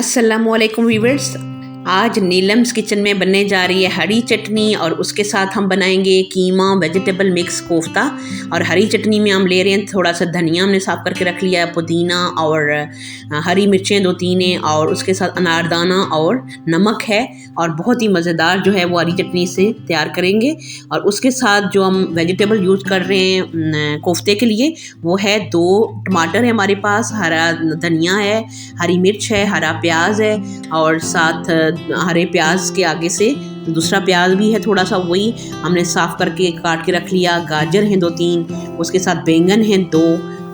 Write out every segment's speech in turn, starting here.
अस्सलामुअलैकुम वीवर्स। आज नीलम्स किचन में बनने जा रही है हरी चटनी और उसके साथ हम बनाएंगे कीमा वेजिटेबल मिक्स कोफ्ता। और हरी चटनी में हम ले रहे हैं थोड़ा सा धनिया हमने साफ़ करके रख लिया है, पुदीना और हरी मिर्चें 2-3 हैं, और उसके साथ अनारदाना और नमक है। और बहुत ही मज़ेदार जो है वो हरी चटनी से तैयार करेंगे। और उसके साथ जो हम वेजिटेबल यूज़ कर रहे हैं कोफ्ते के लिए वो है 2 टमाटर है हमारे पास, हरा धनिया है, हरी मिर्च है, हरा प्याज है, और साथ हरे प्याज के आगे से दूसरा प्याज भी है थोड़ा सा, वही हमने साफ़ करके काट के रख लिया। गाजर हैं 2-3, उसके साथ बैंगन हैं 2,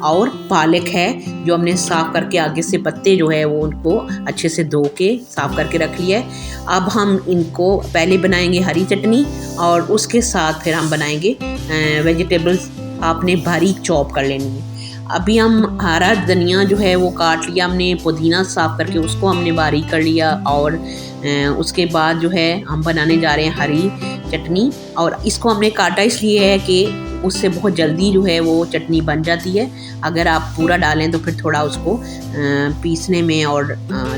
और पालक है जो हमने साफ़ करके आगे से पत्ते जो है वो उनको अच्छे से धो के साफ़ करके रख लिया है। अब हम इनको पहले बनाएंगे हरी चटनी और उसके साथ फिर हम बनाएंगे वेजिटेबल्स आपने बारीक चॉप कर लेनी है। अभी हम हरा धनिया जो है वो काट लिया हमने, पुदीना साफ़ करके उसको हमने बारीक कर लिया, और उसके बाद जो है हम बनाने जा रहे हैं हरी चटनी। और इसको हमने काटा इसलिए है कि उससे बहुत जल्दी जो है वो चटनी बन जाती है। अगर आप पूरा डालें तो फिर थोड़ा उसको पीसने में और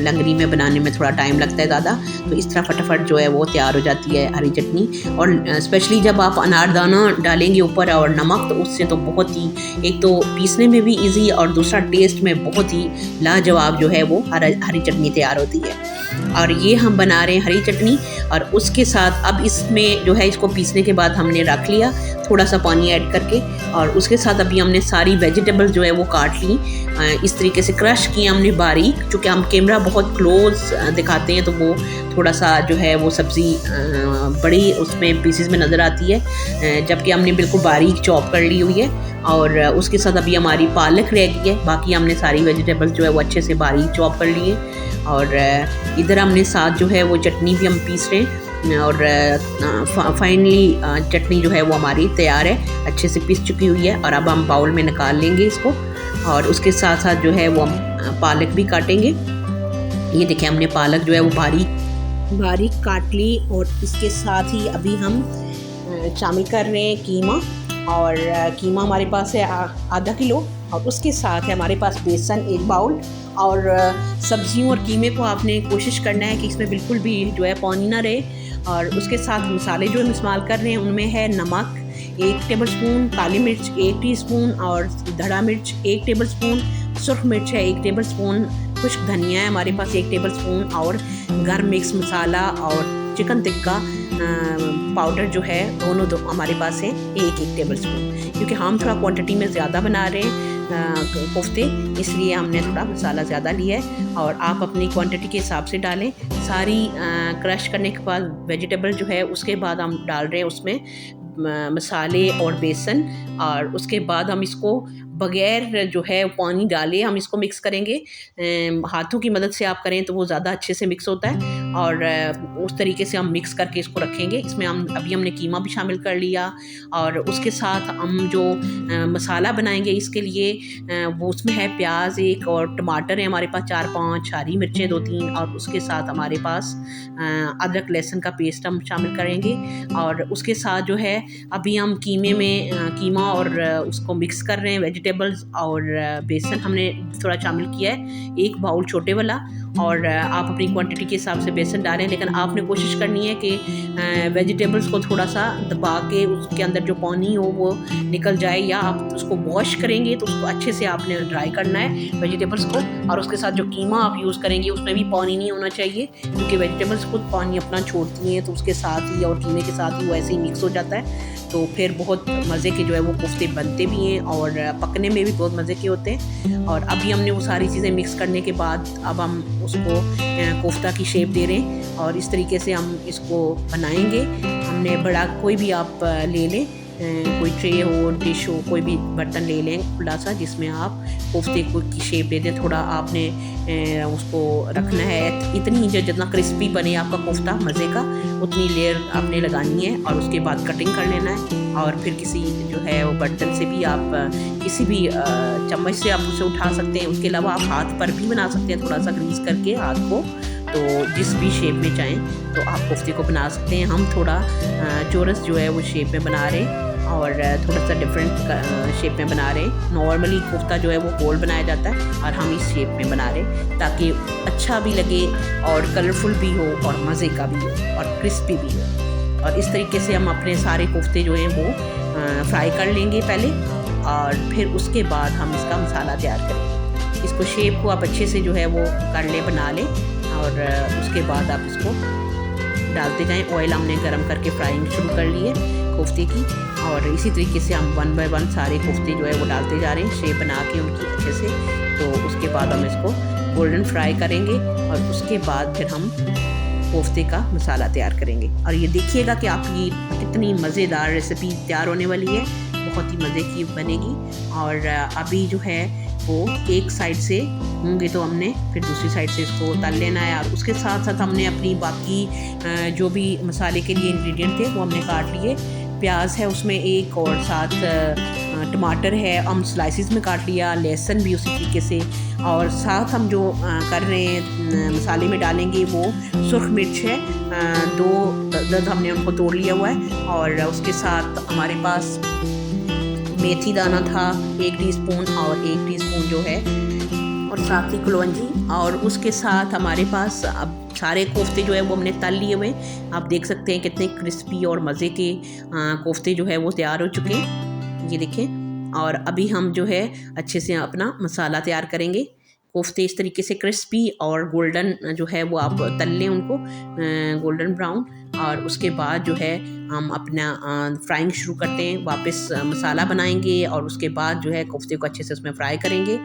लंगड़ी में बनाने में थोड़ा टाइम लगता है ज़्यादा, तो इस तरह फटाफट जो है वो तैयार हो जाती है हरी चटनी। और स्पेशली जब आप अनारदाना डालेंगे ऊपर और नमक, तो उससे तो बहुत ही, एक तो पीसने में भी इजी और दूसरा टेस्ट में बहुत ही लाजवाब जो है वो हरी चटनी तैयार होती है। और ये हम बना रहे हैं हरी चटनी। और उसके साथ अब इसमें जो है इसको पीसने के बाद हमने रख लिया थोड़ा सा पानी ऐड करके, और उसके साथ अभी हमने सारी वेजिटेबल्स जो है वो काट ली, इस तरीके से क्रश किया हमने बारीक। चूँकि हम कैमरा बहुत क्लोज दिखाते हैं तो वो थोड़ा सा जो है वो सब्ज़ी बड़ी उसमें पीसेस में नज़र आती है, जबकि हमने बिल्कुल बारीक चॉप कर ली हुई है। और उसके साथ अभी हमारी पालक रह गई है, बाकी हमने सारी वेजिटेबल्स जो है वो अच्छे से बारीक चॉप कर लिए। और इधर हमने साथ जो है वो चटनी भी हम पीस रहे हैं, और फाइनली चटनी जो है वो हमारी तैयार है, अच्छे से पीस चुकी हुई है। और अब हम बाउल में निकाल लेंगे इसको, और उसके साथ साथ जो है वो हम पालक भी काटेंगे। ये देखिए हमने पालक जो है वो बारीक काट ली, और इसके साथ ही अभी हम शामिल कर रहे हैं कीमा। और कीमा हमारे पास है आधा किलो, और उसके साथ है हमारे पास बेसन 1 बाउल। और सब्जियों और कीमे को आपने कोशिश करना है कि इसमें बिल्कुल भी जो है पानी ना रहे। और उसके साथ मसाले जो हम इस्तेमाल कर रहे हैं उनमें है नमक 1 टेबलस्पून, काली मिर्च 1 टीस्पून, और धड़ा मिर्च 1 टेबलस्पून, सुर्ख मिर्च है 1 टेबलस्पून, खुश्क धनिया है हमारे पास 1 टेबलस्पून, और गर्म मिक्स मसाला और चिकन टिक्का पाउडर जो है दोनों हमारे पास है 1-1 टेबलस्पून। क्योंकि हम थोड़ा क्वांटिटी में ज़्यादा बना रहे हैं कोफ्ते, इसलिए हमने थोड़ा मसाला ज़्यादा लिया है। और आप अपनी क्वांटिटी के हिसाब से डालें। सारी क्रश करने के बाद वेजिटेबल जो है उसके बाद हम डाल रहे हैं उसमें मसाले और बेसन, और उसके बाद हम इसको बगैर जो है पानी डाले हम इसको मिक्स करेंगे। हाथों की मदद से आप करें तो वो ज़्यादा अच्छे से मिक्स होता है, और उस तरीके से हम मिक्स करके इसको रखेंगे। इसमें हमने कीमा भी शामिल कर लिया, और उसके साथ हम जो मसाला बनाएंगे इसके लिए वो उसमें है प्याज 1, और टमाटर है हमारे पास 4-5, हरी मिर्चें 2-3, और उसके साथ हमारे पास अदरक लहसुन का पेस्ट हम शामिल करेंगे। और उसके साथ जो है अभी हम कीमा और उसको मिक्स कर रहे हैं, वेजिटेबल्स और बेसन हमने थोड़ा शामिल किया है 1 बाउल छोटे वाला। और आप अपनी क्वांटिटी के हिसाब से बेसन डालें, लेकिन आपने कोशिश करनी है कि वेजिटेबल्स को थोड़ा सा दबा के उसके अंदर जो पानी हो वो निकल जाए, या आप उसको वॉश करेंगे तो उसको अच्छे से आपने ड्राई करना है वेजिटेबल्स को। और उसके साथ जो कीमा आप यूज़ करेंगे उसमें भी पानी नहीं होना चाहिए, क्योंकि वेजिटेबल्स खुद पानी अपना छोड़ती हैं, तो उसके साथ ही और कीमे के साथ ही वो ऐसे ही मिक्स हो जाता है। तो फिर बहुत मज़े के जो है वो कोफ्ते बनते भी हैं और पकने में भी बहुत मज़े के होते हैं। और अभी हमने वो सारी चीज़ें मिक्स करने के बाद अब हम उसको कोफ्ता की शेप दे रहे हैं, और इस तरीके से हम इसको बनाएंगे। हमने बड़ा कोई भी आप ले लें, कोई ट्रे हो, डिश हो, कोई भी बर्तन ले लें खुला सा, जिसमें आप कोफ्ते को की शेप दे दें। थोड़ा आपने उसको रखना है इतनी ही जितना क्रिस्पी बने आपका कोफ्ता मज़े का, उतनी लेयर आपने लगानी है, और उसके बाद कटिंग कर लेना है। और फिर किसी जो है वो बर्तन से भी आप किसी भी चम्मच से आप उसे उठा सकते हैं। उसके अलावा आप हाथ पर भी बना सकते हैं, थोड़ा सा ग्रीस करके हाथ को, तो जिस भी शेप में चाहें तो आप कोफ्ते को बना सकते हैं। हम थोड़ा चौरस जो है वो शेप में बना रहे हैं। और थोड़ा सा डिफरेंट शेप में बना रहे हैं। नॉर्मली कोफ्ता जो है वो गोल बनाया जाता है और हम इस शेप में बना रहे हैं ताकि अच्छा भी लगे और कलरफुल भी हो और मज़े का भी हो और क्रिस्पी भी हो। और इस तरीके से हम अपने सारे कोफ्ते जो हैं वो फ्राई कर लेंगे पहले, और फिर उसके बाद हम इसका मसाला तैयार करेंगे। इसको शेप को आप अच्छे से जो है वो कर लें, बना लें, और उसके बाद आप इसको डालते जाएं। ऑयल हमने गरम करके फ्राइंग शुरू कर ली है कोफ्ते की, और इसी तरीके से हम 1 बाय 1 सारे कोफ्ते जो है वो डालते जा रहे हैं, शेप बना के उनकी अच्छे से। तो उसके बाद हम इसको गोल्डन फ्राई करेंगे और उसके बाद फिर हम कोफ्ते का मसाला तैयार करेंगे। और ये देखिएगा कि आपकी कितनी मज़ेदार रेसिपी तैयार होने वाली है, बहुत ही मज़े की बनेगी। और अभी जो है वो एक साइड से होंगे तो हमने फिर दूसरी साइड से इसको तल लेना है। और उसके साथ साथ हमने अपनी बाकी जो भी मसाले के लिए इंग्रेडिएंट थे वो हमने काट लिए। प्याज है उसमें एक, और साथ टमाटर है हम स्लाइसिस में काट लिया, लहसुन भी उसी तरीके से। और साथ हम जो कर रहे हैं मसाले में डालेंगे वो सुर्ख मिर्च है, 2 अदद हमने उनको तोड़ लिया हुआ है। और उसके साथ हमारे पास मेथी दाना था 1 टीस्पून, और 1 टीस्पून जो है, और साथ ही कलौंजी। और उसके साथ हमारे पास अब सारे कोफ्ते जो है वो हमने तल लिए हुए। आप देख सकते हैं कितने क्रिस्पी और मज़े के कोफ्ते जो है वो तैयार हो चुके हैं, ये देखें। और अभी हम जो है अच्छे से अपना मसाला तैयार करेंगे। कोफ्ते इस तरीके से क्रिस्पी और गोल्डन जो है वो आप तल लें उनको, गोल्डन ब्राउन। और उसके बाद जो है हम अपना फ्राइंग शुरू करते हैं, वापस मसाला बनाएंगे और उसके बाद जो है कोफ्ते को अच्छे से उसमें फ्राई करेंगे।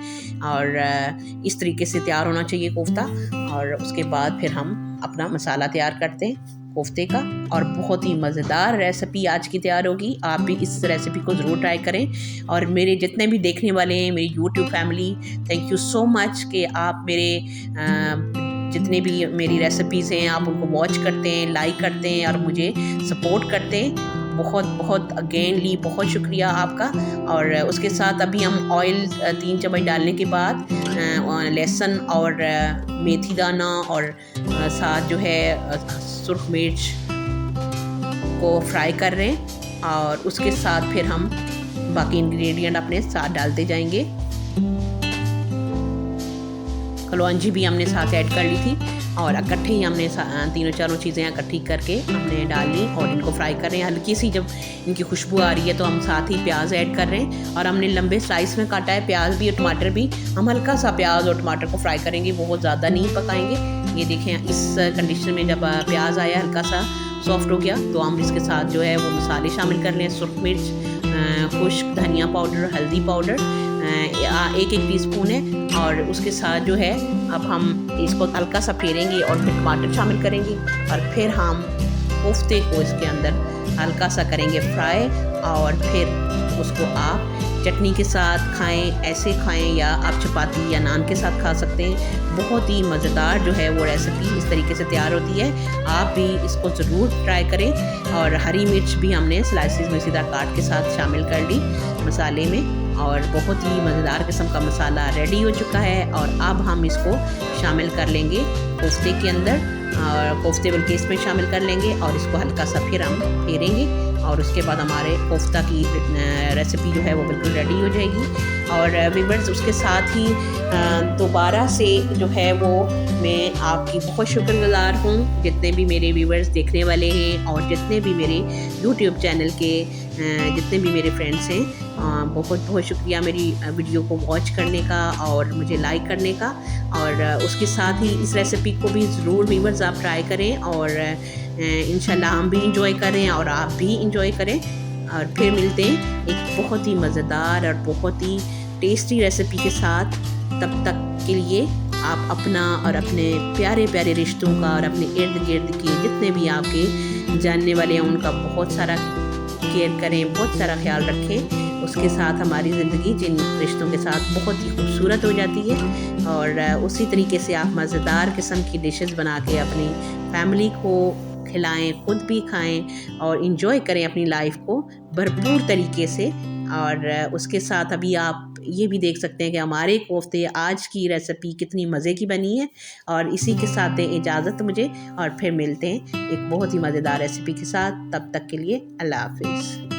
और इस तरीके से तैयार होना चाहिए कोफ्ता। और उसके बाद फिर हम अपना मसाला तैयार करते हैं कोफ्ते का, और बहुत ही मज़ेदार रेसिपी आज की तैयार होगी। आप भी इस रेसिपी को ज़रूर ट्राई करें। और मेरे जितने भी देखने वाले हैं, मेरी YouTube family, thank you so much कि आप मेरे जितने भी मेरी रेसिपीज़ हैं आप उनको वॉच करते हैं, लाइक करते हैं और मुझे सपोर्ट करते हैं। बहुत बहुत अगेनली बहुत शुक्रिया आपका। और उसके साथ अभी हम ऑयल 3 चम्मच डालने के बाद लहसुन और मेथी दाना और साथ जो है सुर्ख मिर्च को फ्राई कर रहे हैं। और उसके साथ फिर हम बाकी इंग्रेडिएंट अपने साथ डालते जाएंगे। कलौंजी भी हमने साथ ऐड कर ली थी, और इकट्ठे ही हमने तीनों चारों चीज़ें इकट्ठी करके हमने डाल ली और इनको फ्राई कर रहे हैं। हल्की सी जब इनकी खुशबू आ रही है तो हम साथ ही प्याज ऐड कर रहे हैं। और हमने लंबे स्लाइस में काटा है प्याज भी और टमाटर भी। हम हल्का सा प्याज और टमाटर को फ्राई करेंगे, बहुत ज़्यादा नहीं पकाएंगे। ये देखें, इस कंडीशन में जब प्याज आया हल्का सा सॉफ्ट हो गया तो हम इसके साथ जो है वो मसाले शामिल कर लें। सुर्ख मिर्च, खुश्क धनिया पाउडर, हल्दी पाउडर 1-1 टीस्पून है। और उसके साथ जो है अब हम इसको हल्का सा फेरेंगे और फिर टमाटर शामिल करेंगे, और फिर हम कोफ्ते को इसके अंदर हल्का सा करेंगे फ्राई। और फिर उसको आप चटनी के साथ खाएं, ऐसे खाएं, या आप चपाती या नान के साथ खा सकते हैं। बहुत ही मज़ेदार जो है वो रेसिपी इस तरीके से तैयार होती है। आप भी इसको ज़रूर ट्राई करें। और हरी मिर्च भी हमने स्लाइसिस में सीधा काट के साथ शामिल कर ली मसाले में। और बहुत ही मज़ेदार किस्म का मसाला रेडी हो चुका है। और अब हम इसको शामिल कर लेंगे कोफ्ते के अंदर, और कोफ्ते बल्कि इसमें शामिल कर लेंगे और इसको हल्का सा फिर हम फेरेंगे। और उसके बाद हमारे कोफ्ता की रेसिपी जो है वो बिल्कुल रेडी हो जाएगी। और व्यूअर्स, उसके साथ ही दोबारा से जो है वो मैं आपकी बहुत शुक्रगुज़ार हूँ, जितने भी मेरे व्यूअर्स देखने वाले हैं और जितने भी मेरे यूट्यूब चैनल के जितने भी मेरे फ्रेंड्स हैं, बहुत बहुत शुक्रिया मेरी वीडियो को वॉच करने का और मुझे लाइक करने का। और उसके साथ ही इस रेसिपी को भी ज़रूर व्यूअर्स आप ट्राई करें, और इंशाल्लाह हम भी इंजॉय करें और आप भी इंजॉय करें। और फिर मिलते हैं एक बहुत ही मज़ेदार और बहुत ही टेस्टी रेसिपी के साथ। तब तक के लिए आप अपना और अपने प्यारे प्यारे रिश्तों का और अपने इर्द गिर्द के जितने भी आपके जानने वाले हैं उनका बहुत सारा केयर करें, बहुत सारा ख्याल रखें। उसके साथ हमारी ज़िंदगी जिन रिश्तों के साथ बहुत ही खूबसूरत हो जाती है। और उसी तरीके से आप मज़ेदार किस्म की डिशेस बना के अपनी फैमिली को खिलाएं, खुद भी खाएं और इंजॉय करें अपनी लाइफ को भरपूर तरीके से। और उसके साथ अभी आप ये भी देख सकते हैं कि हमारे कोफ्ते आज की रेसिपी कितनी मज़े की बनी है। और इसी के साथ दें इजाज़त मुझे, और फिर मिलते हैं एक बहुत ही मज़ेदार रेसिपी के साथ। तब तक के लिए अल्लाह हाफिज़।